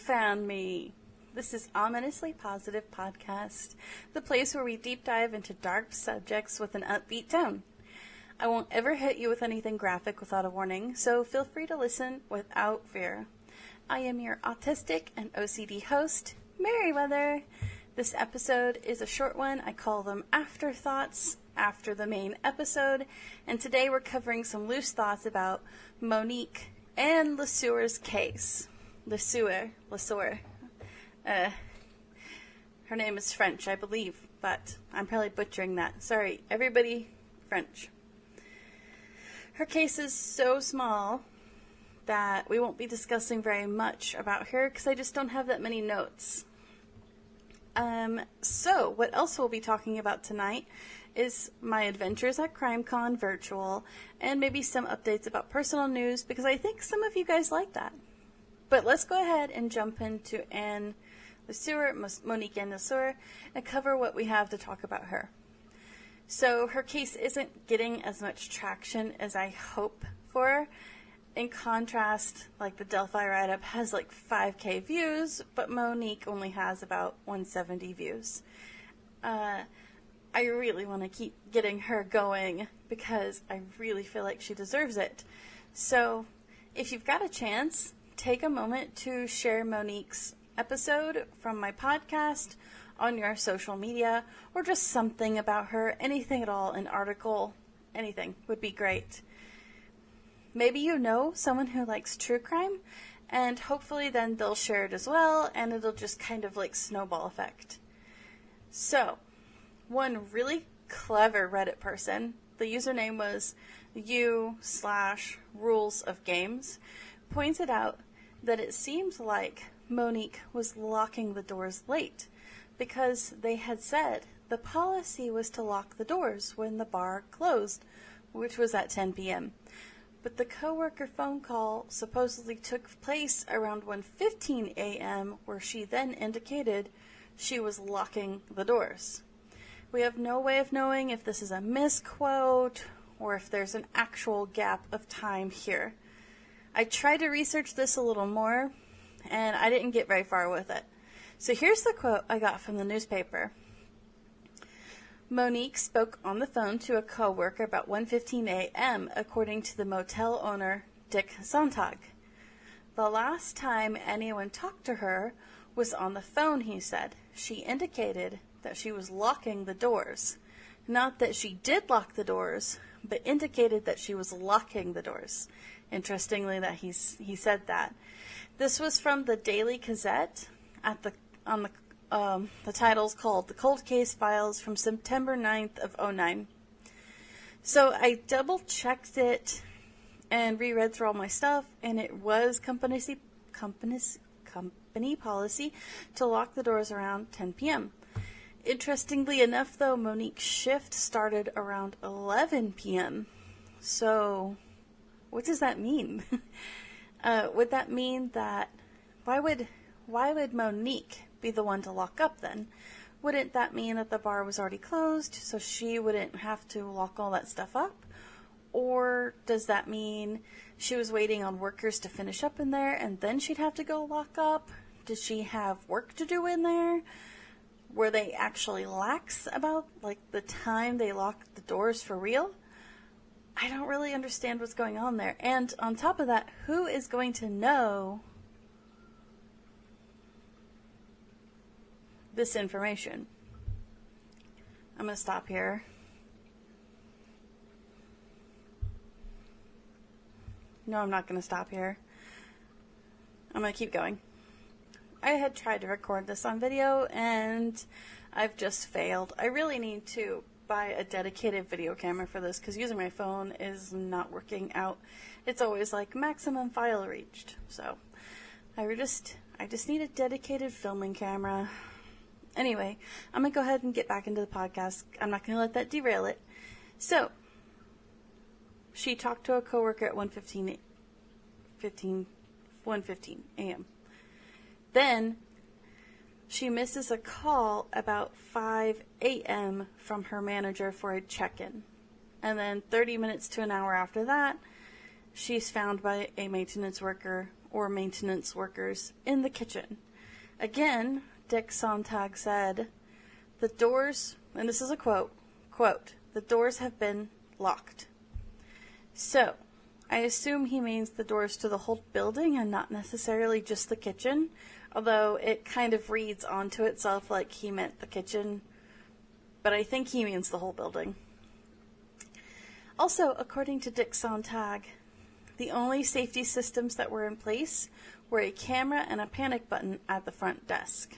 found me. This is Ominously Positive Podcast, the place where we deep dive into dark subjects with an upbeat tone. I won't ever hit you with anything graphic without a warning, so feel free to listen without fear. I am your autistic and OCD host, Merriweather. This episode is a short one. I call them afterthoughts after the main episode, and today we're covering some loose thoughts about Monique and LaSuer's case. LaSuer. Her name is French, I believe, but I'm probably butchering that. Sorry, everybody, French. Her case is so small that we won't be discussing very much about her because I just don't have that many notes. So what else we'll be talking about tonight is my adventures at Crimecon virtual and maybe some updates about personal news because I think some of you guys like that. But let's go ahead and jump into Monique and LaSuer, and cover what we have to talk about her. So her case isn't getting as much traction as I hope for. In contrast, like the Delphi write-up has like 5K views, but Monique only has about 170 views. I really want to keep getting her going because I really feel like she deserves it. So if you've got a chance, take a moment to share Monique's episode from my podcast on your social media, or just something about her, anything at all, an article, anything would be great. Maybe you know someone who likes true crime, and hopefully then they'll share it as well, and it'll just kind of like snowball effect. So, one really clever Reddit person, the username was u/rules of games, pointed out that it seemed like Monique was locking the doors late because they had said the policy was to lock the doors when the bar closed, which was at 10 p.m. But the coworker phone call supposedly took place around 1:15 a.m. where she then indicated she was locking the doors. We have no way of knowing if this is a misquote or if there's an actual gap of time here. I tried to research this a little more, and I didn't get very far with it. So here's the quote I got from the newspaper. Monique spoke on the phone to a coworker about 1:15 a.m., according to the motel owner, Dick Sontag. The last time anyone talked to her was on the phone, he said. She indicated that she was locking the doors. Not that she did lock the doors, but indicated that she was locking the doors. Interestingly that he said that. This was from the Daily Gazette on the title's called The Cold Case Files from September 9th of 2009. So I double checked it and reread through all my stuff, and it was company policy to lock the doors around 10 p.m. Interestingly enough, though, Monique's shift started around 11 p.m. So what does that mean? Would that mean that why would Monique be the one to lock up then? Wouldn't that mean that the bar was already closed, so she wouldn't have to lock all that stuff up? Or does that mean she was waiting on workers to finish up in there and then she'd have to go lock up? Did she have work to do in there? Were they actually lax about like the time they locked the doors for real? I don't really understand what's going on there. And on top of that, who is going to know this information? I'm going to stop here. No, I'm not going to stop here. I'm going to keep going. I had tried to record this on video and I've just failed. I really need to buy a dedicated video camera for this because using my phone is not working out. It's always like maximum file reached. So I just need a dedicated filming camera. Anyway, I'm going to go ahead and get back into the podcast. I'm not going to let that derail it. So she talked to a coworker at 1:15 a.m. Then she misses a call about 5 a.m. from her manager for a check-in. And then 30 minutes to an hour after that, she's found by a maintenance worker or maintenance workers in the kitchen. Again, Dick Sontag said, the doors, and this is a quote, the doors have been locked. So, I assume he means the doors to the whole building and not necessarily just the kitchen, although it kind of reads onto itself like he meant the kitchen, but I think he means the whole building. Also, according to Dick Sontag, the only safety systems that were in place were a camera and a panic button at the front desk.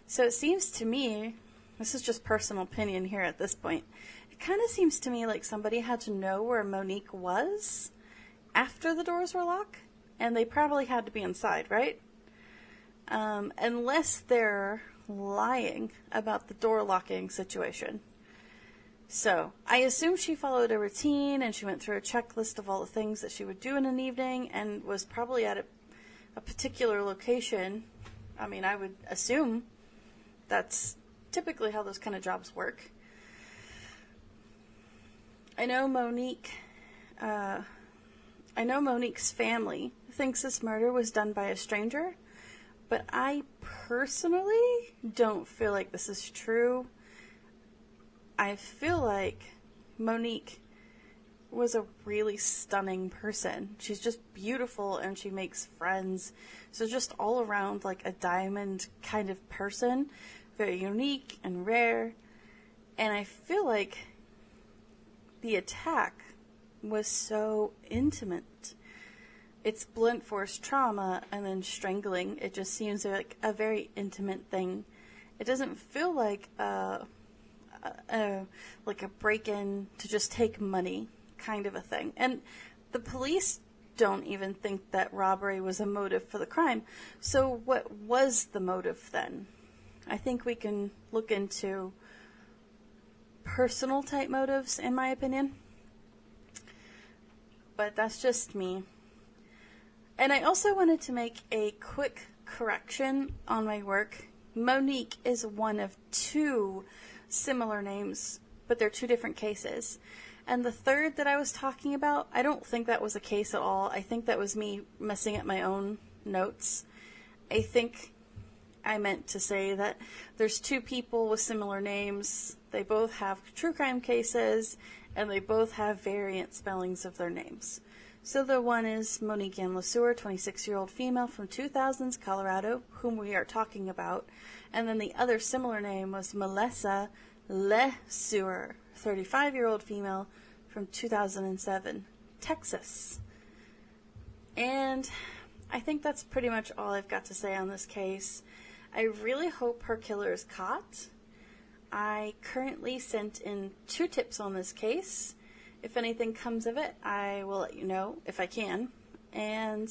So it seems to me, this is just personal opinion here at this point, it kind of seems to me like somebody had to know where Monique was after the doors were locked, and they probably had to be inside, right? Unless they're lying about the door locking situation. So, I assume she followed a routine and she went through a checklist of all the things that she would do in an evening and was probably at a particular location. I mean, I would assume that's typically how those kind of jobs work. I know Monique's family thinks this murder was done by a stranger, but I personally don't feel like this is true. I feel like Monique was a really stunning person. She's just beautiful and she makes friends. So just all around like a diamond kind of person. Very unique and rare. And I feel like the attack was so intimate. It's blunt force trauma and then strangling. It just seems like a very intimate thing. It doesn't feel like a break-in to just take money kind of a thing. And the police don't even think that robbery was a motive for the crime. So what was the motive then? I think we can look into personal type motives, in my opinion. But that's just me. And I also wanted to make a quick correction on my work. Monique is one of two similar names, but they're two different cases. And the third that I was talking about, I don't think that was a case at all. I think that was me messing up my own notes. I think I meant to say that there's two people with similar names. They both have true crime cases, and they both have variant spellings of their names. So the one is Monique and LaSuer, 26-year-old female from 2000s Colorado, whom we are talking about. And then the other similar name was Melissa LaSuer, 35-year-old female from 2007 Texas. And I think that's pretty much all I've got to say on this case. I really hope her killer is caught. I currently sent in 2 tips on this case. If anything comes of it, I will let you know if I can. And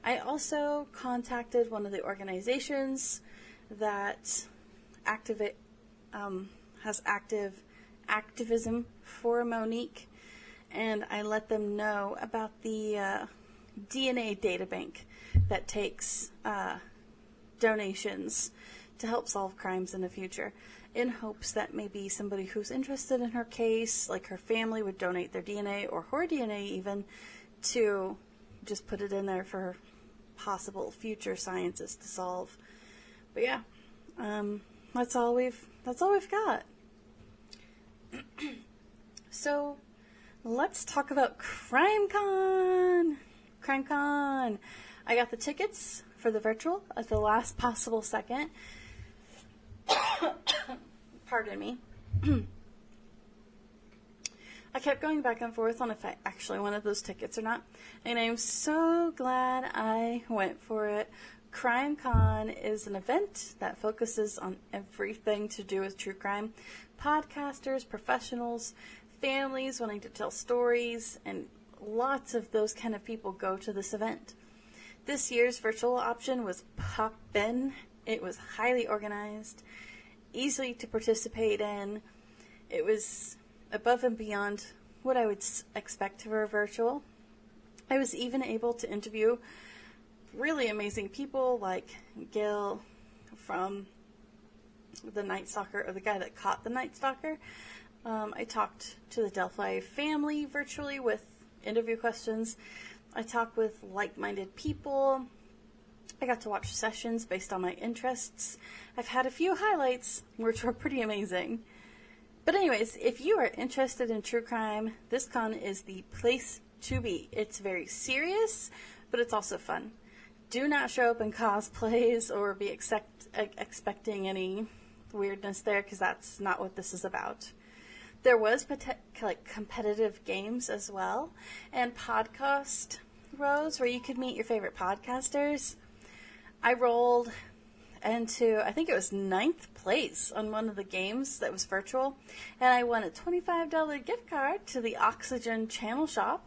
I also contacted one of the organizations that has active activism for Monique, and I let them know about the DNA databank that takes donations to help solve crimes in the future, in hopes that maybe somebody who's interested in her case, like her family, would donate their DNA, or her DNA even, to just put it in there for possible future sciences to solve. But yeah, that's all we've got. So let's talk about Crimecon. Crimecon. I got the tickets for the virtual at the last possible second. Pardon me. I kept going back and forth on if I actually wanted those tickets or not, and I'm so glad I went for it. Crimecon is an event that focuses on everything to do with true crime. Podcasters, professionals, families wanting to tell stories, and lots of those kind of people go to this event. This year's virtual option was poppin'. It was highly organized, easy to participate in. It was above and beyond what I would expect for a virtual. I was even able to interview really amazing people like Gil from the Night Stalker, or the guy that caught the Night Stalker. I talked to the Delphi family virtually with interview questions. I talk with like-minded people. I got to watch sessions based on my interests. I've had a few highlights, which were pretty amazing. But anyways, if you are interested in true crime, this con is the place to be. It's very serious, but it's also fun. Do not show up in cosplays or be expecting any weirdness there, because that's not what this is about. There was competitive games as well, and podcast rows where you could meet your favorite podcasters. I rolled into, I think it was 9th place on one of the games that was virtual, and I won a $25 gift card to the Oxygen channel shop.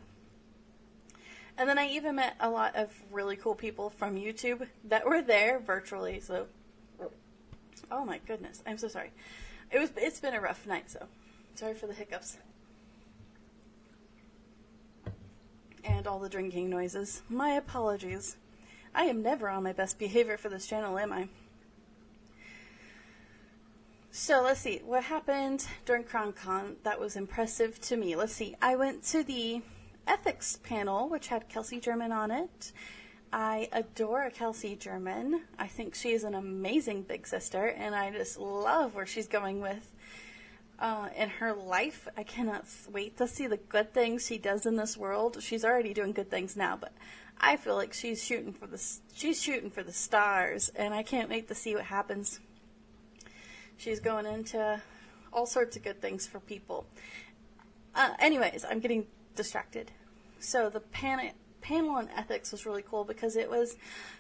And then I even met a lot of really cool people from YouTube that were there virtually, so, oh my goodness, I'm so sorry. It's been a rough night, so sorry for the hiccups. And all the drinking noises. My apologies. I am never on my best behavior for this channel, am I? So let's see, what happened during Crimecon that was impressive to me. Let's see, I went to the ethics panel, which had Kelsey German on it. I adore Kelsey German. I think she is an amazing big sister, and I just love where she's going with in her life. I cannot wait to see the good things she does in this world. She's already doing good things now, but I feel like she's shooting for the stars, and I can't wait to see what happens. She's going into all sorts of good things for people. Anyways, I'm getting distracted. So the panel on ethics was really cool because it was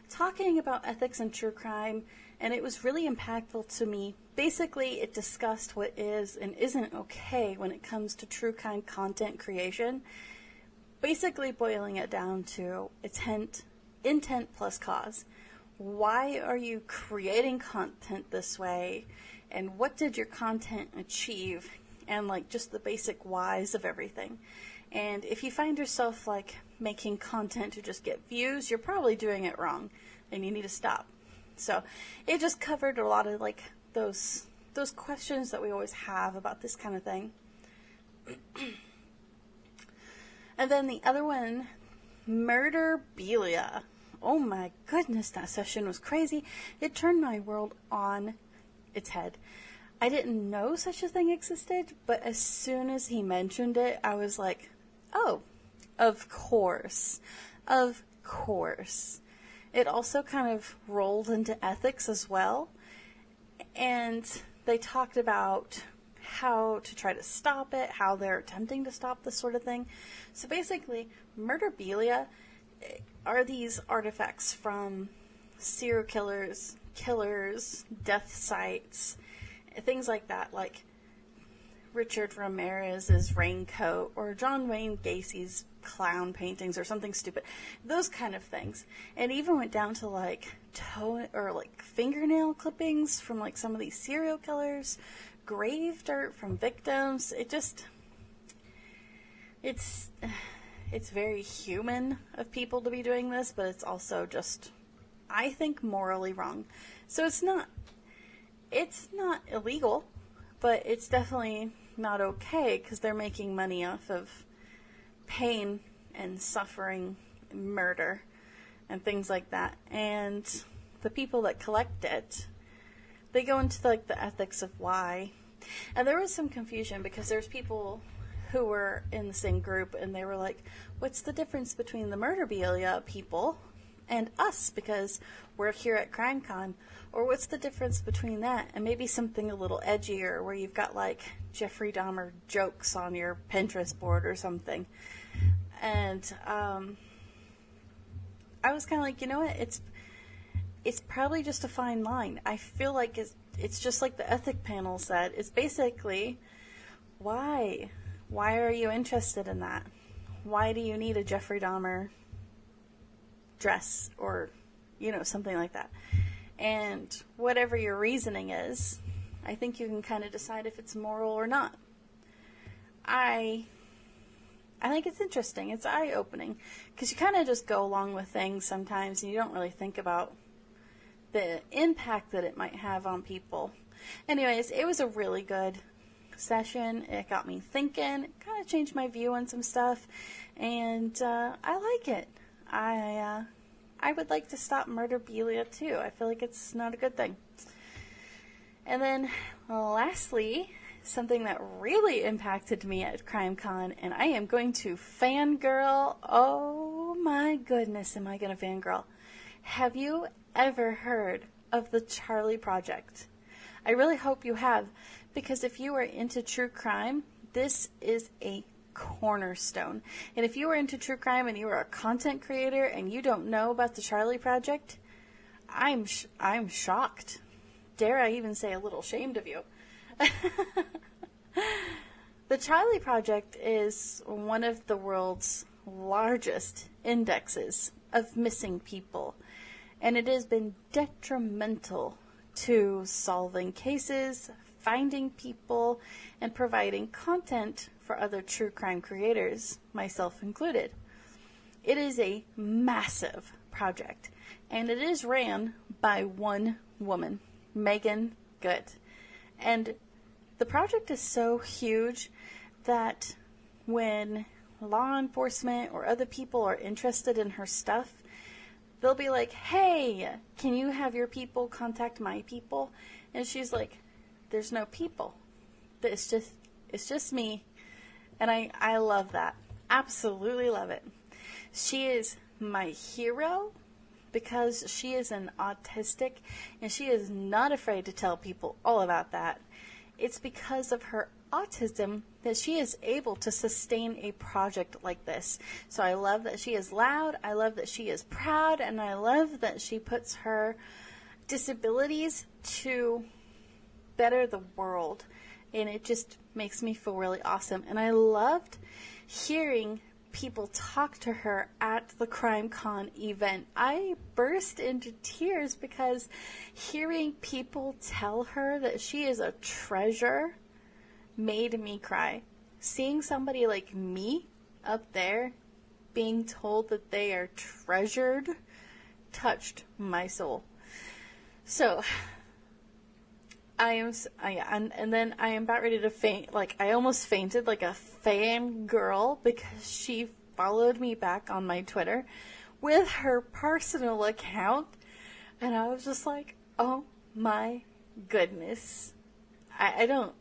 talking about ethics and true crime, and it was really impactful to me. Basically, it discussed what is and isn't okay when it comes to true crime content creation. Basically boiling it down to intent plus cause. Why are you creating content this way? And what did your content achieve? And like just the basic whys of everything. And if you find yourself like making content to just get views, you're probably doing it wrong and you need to stop. So it just covered a lot of like those questions that we always have about this kind of thing. And then the other one, Murderbelia. Oh my goodness, that session was crazy. It turned my world on its head. I didn't know such a thing existed, but as soon as he mentioned it, I was like, oh, of course. Of course. It also kind of rolled into ethics as well. And they talked about how to try to stop it, how they're attempting to stop this sort of thing. So basically, Murderbelia are these artifacts from serial killers, death sites, things like that, like Richard Ramirez's raincoat or John Wayne Gacy's clown paintings or something stupid. Those kind of things. And even went down to like toe or like fingernail clippings from like some of these serial killers, grave dirt from victims. It's very human of people to be doing this, but it's also just, I think, morally wrong. So it's not illegal, but it's definitely not okay because they're making money off of pain and suffering and murder and things like that. And the people that collect it, they go into like the ethics of why. And there was some confusion because there's people who were in the same group and they were like, what's the difference between the Murderbelia people and us, because we're here at Crimecon? Or what's the difference between that and maybe something a little edgier where you've got like Jeffrey Dahmer jokes on your Pinterest board or something? And I was kind of like, you know what, it's probably just a fine line. I feel like it's just like the ethic panel said. It's basically, why are you interested in that? Why do you need a Jeffrey Dahmer dress or, something like that? And whatever your reasoning is, I think you can kind of decide if it's moral or not. I think it's interesting. It's eye-opening because you kind of just go along with things sometimes and you don't really think about the impact that it might have on people. Anyways, it was a really good session. It got me thinking. It kind of changed my view on some stuff. and I like it. I would like to stop murderbelia too. I feel like it's not a good thing. And then lastly, something that really impacted me at Crimecon, and I am going to fangirl. Oh my goodness, am I going to fangirl? Have you ever heard of the Charlie Project? I really hope you have, because if you are into true crime, this is a cornerstone. And if you are into true crime and you are a content creator and you don't know about the Charlie Project, I'm shocked. Dare I even say a little ashamed of you. The Charlie Project is one of the world's largest indexes of missing people, and it has been detrimental to solving cases, finding people, and providing content for other true crime creators, myself included. It is a massive project, and it is ran by one woman, Megan Good. And the project is so huge that when law enforcement or other people are interested in her stuff, they'll be like, hey, can you have your people contact my people? And she's like, there's no people. It's just me. And I love that. Absolutely love it. She is my hero because she is an autistic and she is not afraid to tell people all about that. It's because of her autism that she is able to sustain a project like this. So I love that she is loud, I love that she is proud, and I love that she puts her disabilities to better the world. And it just makes me feel really awesome. And I loved hearing people talk to her at the Crimecon event. I burst into tears because hearing people tell her that she is a treasure made me cry. Seeing somebody like me up there being told that they are treasured touched my soul. So and then I am about ready to faint. Like, I almost fainted like a fangirl because she followed me back on my Twitter with her personal account. And I was just like, oh my goodness. I don't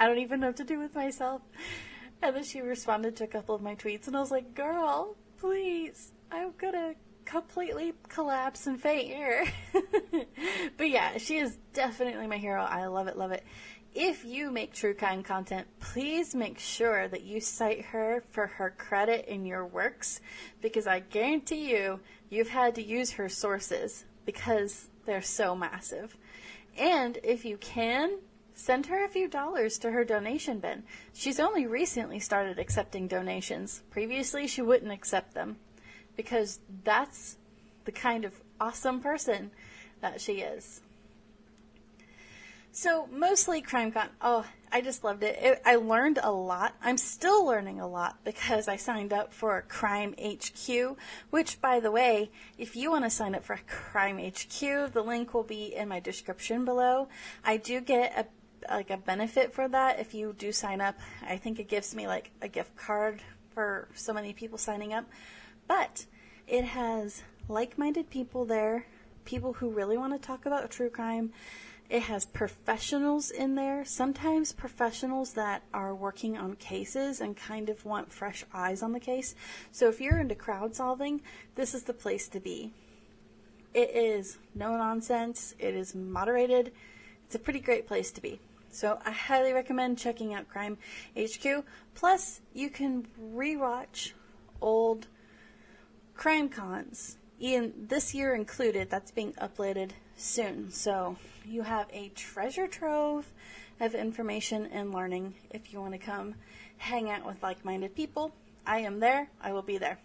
even know what to do with myself. And then she responded to a couple of my tweets and I was like, girl, please, I'm gonna completely collapse and faint here. But yeah, she is definitely my hero. I love it, love it. If you make true crime content, please make sure that you cite her for her credit in your works, because I guarantee you've had to use her sources because they're so massive. And if you can, send her a few dollars to her donation bin. She's only recently started accepting donations. Previously, she wouldn't accept them, because that's the kind of awesome person that she is. So, mostly Crimecon. Oh, I just loved it. I learned a lot. I'm still learning a lot because I signed up for CrimeHq, which, by the way, if you want to sign up for CrimeHq, the link will be in my description below. I do get a benefit for that if you do sign up. I think it gives me like a gift card for so many people signing up. But it has like-minded people there, people who really want to talk about true crime. It has professionals in there, sometimes professionals that are working on cases and kind of want fresh eyes on the case. So if you're into crowd solving, this is the place to be. It is no nonsense. It is moderated. It's a pretty great place to be. So I highly recommend checking out CrimeHq. Plus, you can rewatch old Crimecons, this year included. That's being uploaded soon. So you have a treasure trove of information and learning if you want to come hang out with like-minded people. I am there. I will be there.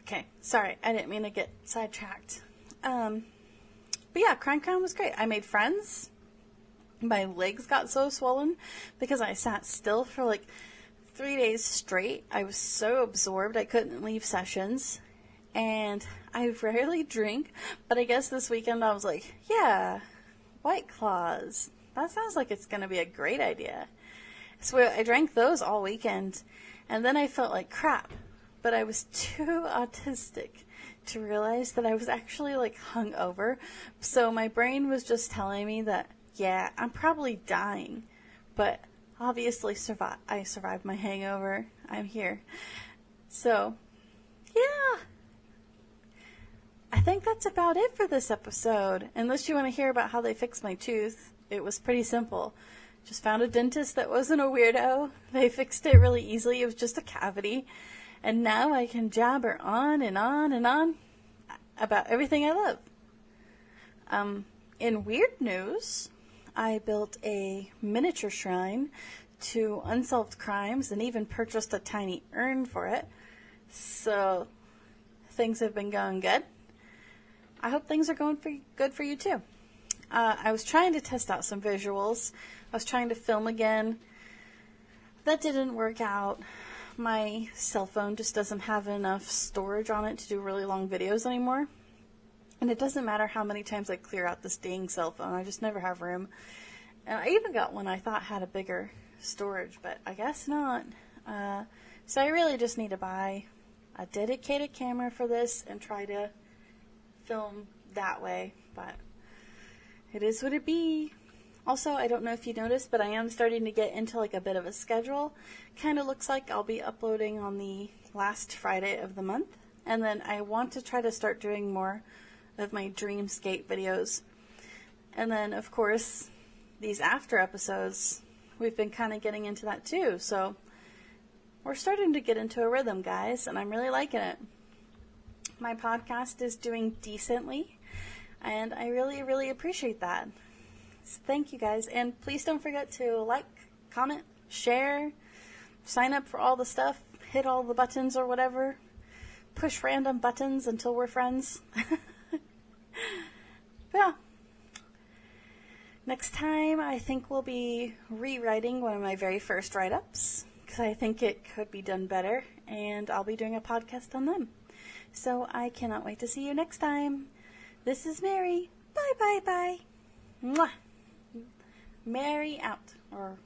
Okay, sorry, I didn't mean to get sidetracked. But yeah, Crimecon was great. I made friends. My legs got so swollen because I sat still for like 3 days straight. I was so absorbed I couldn't leave sessions. And I rarely drink, but I guess this weekend I was like, yeah, White Claws. That sounds like it's going to be a great idea. So I drank those all weekend. And then I felt like crap, but I was too autistic to realize that I was actually like hungover. So my brain was just telling me that, yeah, I'm probably dying, but obviously I survived my hangover. I'm here. So, yeah. I think that's about it for this episode. Unless you want to hear about how they fixed my tooth. It was pretty simple. Just found a dentist that wasn't a weirdo. They fixed it really easily. It was just a cavity. And now I can jabber on and on and on about everything I love. In weird news, I built a miniature shrine to unsolved crimes and even purchased a tiny urn for it. So things have been going good. I hope things are going good for you too. I was trying to test out some visuals. I was trying to film again. That didn't work out. My cell phone just doesn't have enough storage on it to do really long videos anymore. And it doesn't matter how many times I clear out this dang cell phone. I just never have room. And I even got one I thought had a bigger storage, but I guess not. So I really just need to buy a dedicated camera for this and try to film that way. But it is what it be. Also, I don't know if you noticed, but I am starting to get into like a bit of a schedule. Kind of looks like I'll be uploading on the last Friday of the month. And then I want to try to start doing more of my Dreamscape videos. And then, of course, these after episodes, we've been kind of getting into that too. So we're starting to get into a rhythm, guys, and I'm really liking it. My podcast is doing decently, and I really, really appreciate that. So thank you, guys. And please don't forget to like, comment, share, sign up for all the stuff, hit all the buttons or whatever, push random buttons until we're friends. Yeah. Next time, I think we'll be rewriting one of my very first write-ups, because I think it could be done better, and I'll be doing a podcast on them. So I cannot wait to see you next time. This is Mary. Bye, bye, bye. Mwah. Mary out. Or